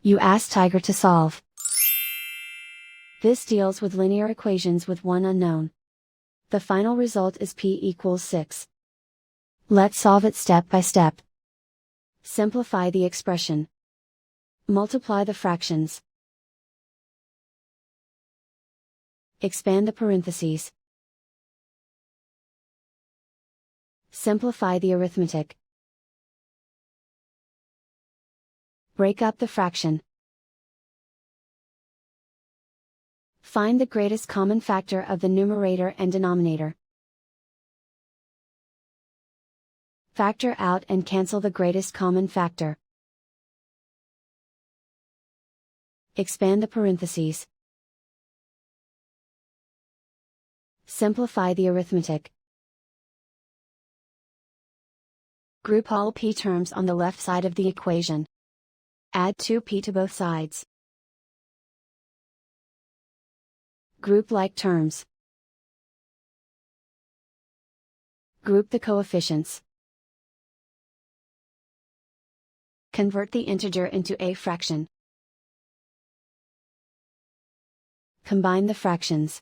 You ask Tiger to solve. This deals with linear equations with one unknown. The final result is p=6. Let's solve it step by step. Simplify the expression. Multiply the fractions. Expand the parentheses. Simplify the arithmetic. Break up the fraction. Find the greatest common factor of the numerator and denominator. Factor out and cancel the greatest common factor. Expand the parentheses. Simplify the arithmetic. Group all p terms on the left side of the equation. Add 2p to both sides. Group like terms. Group the coefficients. Convert the integer into a fraction. Combine the fractions.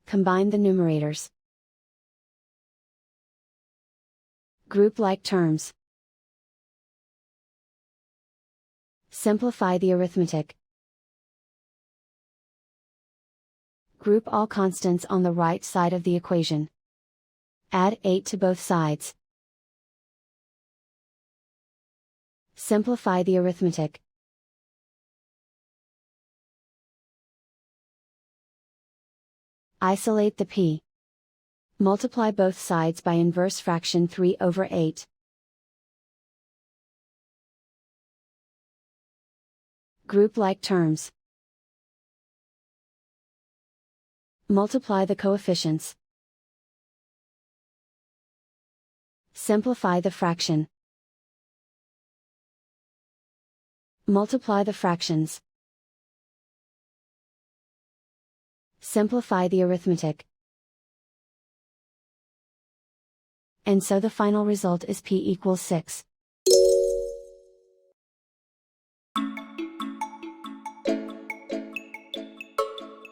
Combine the numerators. Group like terms. Simplify the arithmetic. Group all constants on the right side of the equation. Add 8 to both sides. Simplify the arithmetic. Isolate the p. Multiply both sides by inverse fraction 3/8. Group like terms. Multiply the coefficients. Simplify the fraction. Multiply the fractions. Simplify the arithmetic. And so the final result is p=6.